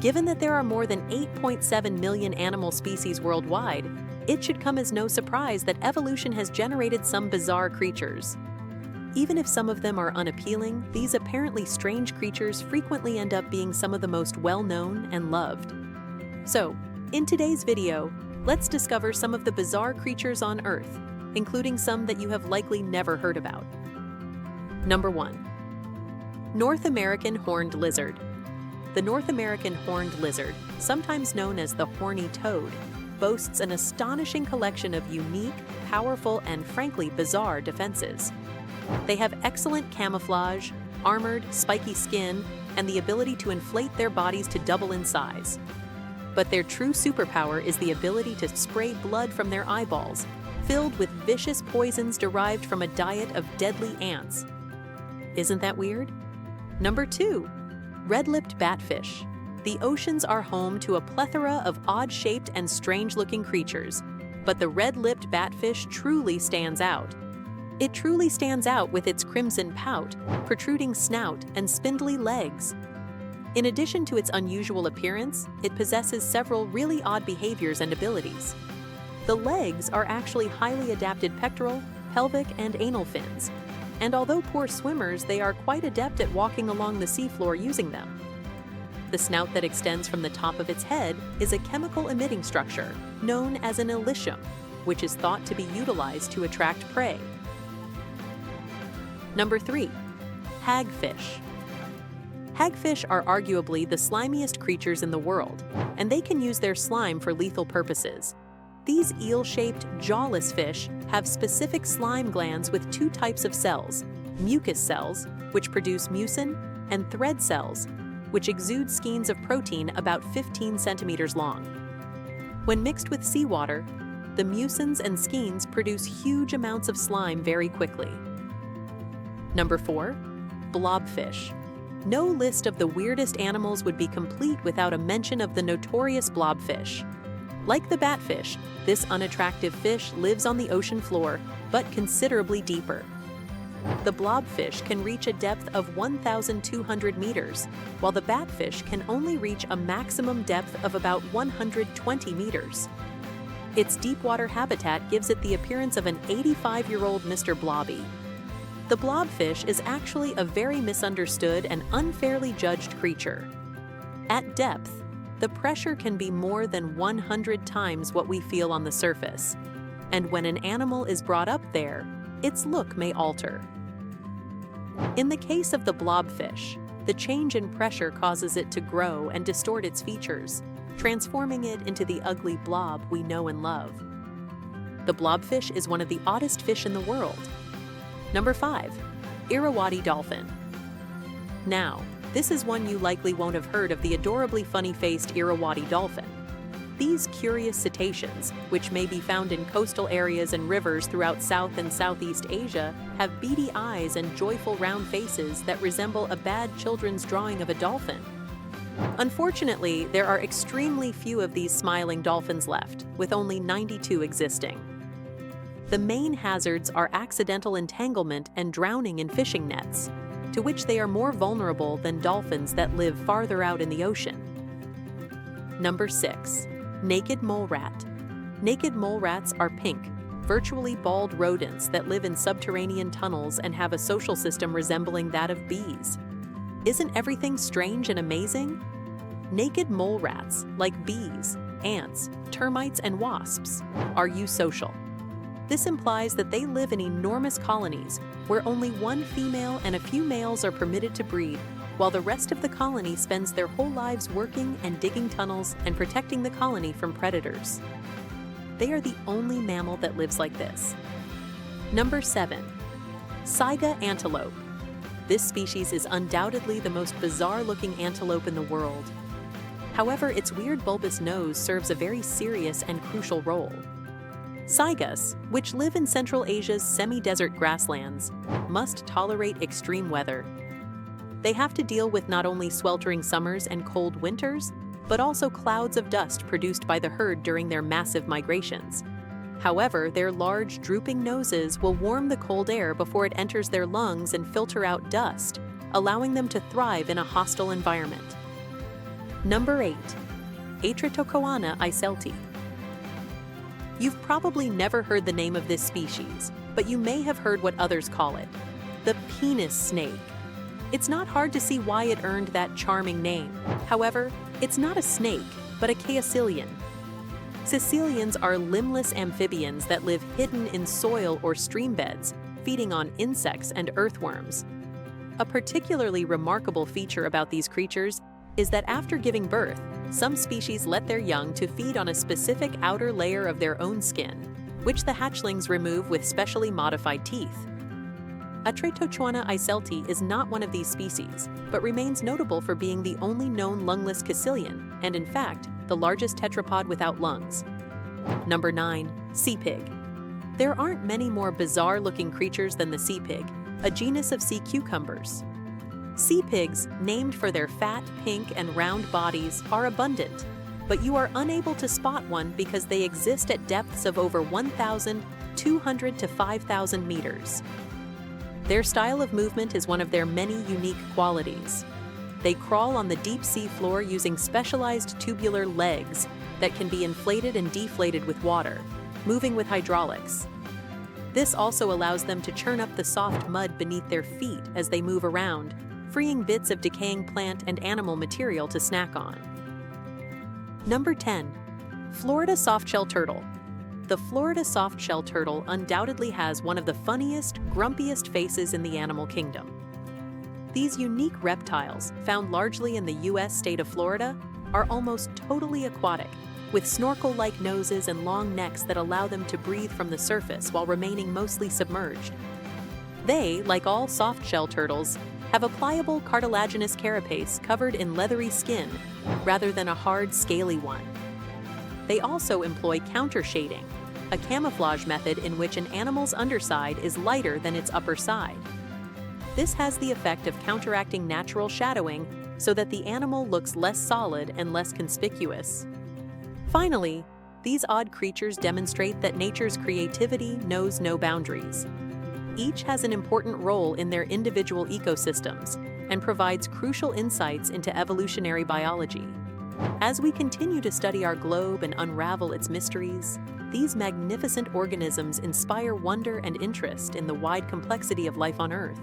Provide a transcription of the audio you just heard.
Given that there are more than 8.7 million animal species worldwide, it should come as no surprise that evolution has generated some bizarre creatures. Even if some of them are unappealing, these apparently strange creatures frequently end up being some of the most well-known and loved. So, in today's video, let's discover some of the bizarre creatures on Earth, including some that you have likely never heard about. Number 1. North American horned lizard. The North American horned lizard, sometimes known as the horny toad, boasts an astonishing collection of unique, powerful, and frankly bizarre defenses. They have excellent camouflage, armored, spiky skin, and the ability to inflate their bodies to double in size. But their true superpower is the ability to spray blood from their eyeballs, filled with vicious poisons derived from a diet of deadly ants. Isn't that weird? Number 2. Red-lipped batfish. The oceans are home to a plethora of odd-shaped and strange-looking creatures, but the red-lipped batfish truly stands out. It truly stands out with its crimson pout, protruding snout, and spindly legs. In addition to its unusual appearance, it possesses several really odd behaviors and abilities. The legs are actually highly adapted pectoral, pelvic, and anal fins, and although poor swimmers, they are quite adept at walking along the seafloor using them. The snout that extends from the top of its head is a chemical-emitting structure known as an elusive, which is thought to be utilized to attract prey. Number 3. Hagfish. Hagfish are arguably the slimiest creatures in the world, and they can use their slime for lethal purposes. These eel-shaped, jawless fish have specific slime glands with two types of cells: mucus cells, which produce mucin, and thread cells, which exude skeins of protein about 15 centimeters long. When mixed with seawater, the mucins and skeins produce huge amounts of slime very quickly. Number 4. Blobfish. No list of the weirdest animals would be complete without a mention of the notorious blobfish. Like the batfish, this unattractive fish lives on the ocean floor, but considerably deeper. The blobfish can reach a depth of 1,200 meters, while the batfish can only reach a maximum depth of about 120 meters. Its deep-water habitat gives it the appearance of an 85-year-old Mr. Blobby. The blobfish is actually a very misunderstood and unfairly judged creature. At depth, the pressure can be more than 100 times what we feel on the surface, and when an animal is brought up there, its look may alter. In the case of the blobfish, the change in pressure causes it to grow and distort its features, transforming it into the ugly blob we know and love. The blobfish is one of the oddest fish in the world. Number 5. Irrawaddy dolphin. Now, this is one you likely won't have heard of: the adorably funny-faced Irrawaddy dolphin. These curious cetaceans, which may be found in coastal areas and rivers throughout South and Southeast Asia, have beady eyes and joyful round faces that resemble a bad children's drawing of a dolphin. Unfortunately, there are extremely few of these smiling dolphins left, with only 92 existing. The main hazards are accidental entanglement and drowning in fishing nets, to which they are more vulnerable than dolphins that live farther out in the ocean. Number 6. Naked mole rat. Naked mole rats are pink, virtually bald rodents that live in subterranean tunnels and have a social system resembling that of bees. Isn't everything strange and amazing? Naked mole rats, like bees, ants, termites, and wasps, are eusocial. This implies that they live in enormous colonies where only one female and a few males are permitted to breed, while the rest of the colony spends their whole lives working and digging tunnels and protecting the colony from predators. They are the only mammal that lives like this. Number 7. Saiga antelope. This species is undoubtedly the most bizarre-looking antelope in the world. However, its weird bulbous nose serves a very serious and crucial role. Saigas, which live in Central Asia's semi-desert grasslands, must tolerate extreme weather. They have to deal with not only sweltering summers and cold winters, but also clouds of dust produced by the herd during their massive migrations. However, their large, drooping noses will warm the cold air before it enters their lungs and filter out dust, allowing them to thrive in a hostile environment. Number 8. Atretochoana eiselti. You've probably never heard the name of this species, but you may have heard what others call it, the penis snake. It's not hard to see why it earned that charming name. However, it's not a snake, but a caecilian. Caecilians are limbless amphibians that live hidden in soil or stream beds, feeding on insects and earthworms. A particularly remarkable feature about these creatures is that after giving birth, some species let their young to feed on a specific outer layer of their own skin, which the hatchlings remove with specially modified teeth. Atretochoana eiselti is not one of these species, but remains notable for being the only known lungless caecilian, and in fact, the largest tetrapod without lungs. Number 9. Sea pig. There aren't many more bizarre-looking creatures than the sea pig, a genus of sea cucumbers. Sea pigs, named for their fat, pink, and round bodies, are abundant, but you are unable to spot one because they exist at depths of over 1,200 to 5,000 meters. Their style of movement is one of their many unique qualities. They crawl on the deep sea floor using specialized tubular legs that can be inflated and deflated with water, moving with hydraulics. This also allows them to churn up the soft mud beneath their feet as they move around, freeing bits of decaying plant and animal material to snack on. Number 10. Florida softshell turtle. The Florida softshell turtle undoubtedly has one of the funniest, grumpiest faces in the animal kingdom. These unique reptiles, found largely in the U.S. state of Florida, are almost totally aquatic, with snorkel-like noses and long necks that allow them to breathe from the surface while remaining mostly submerged. They, like all softshell turtles, have a pliable cartilaginous carapace covered in leathery skin rather than a hard, scaly one. They also employ countershading, a camouflage method in which an animal's underside is lighter than its upper side. This has the effect of counteracting natural shadowing so that the animal looks less solid and less conspicuous. Finally, these odd creatures demonstrate that nature's creativity knows no boundaries. Each has an important role in their individual ecosystems and provides crucial insights into evolutionary biology. As we continue to study our globe and unravel its mysteries, these magnificent organisms inspire wonder and interest in the wide complexity of life on Earth.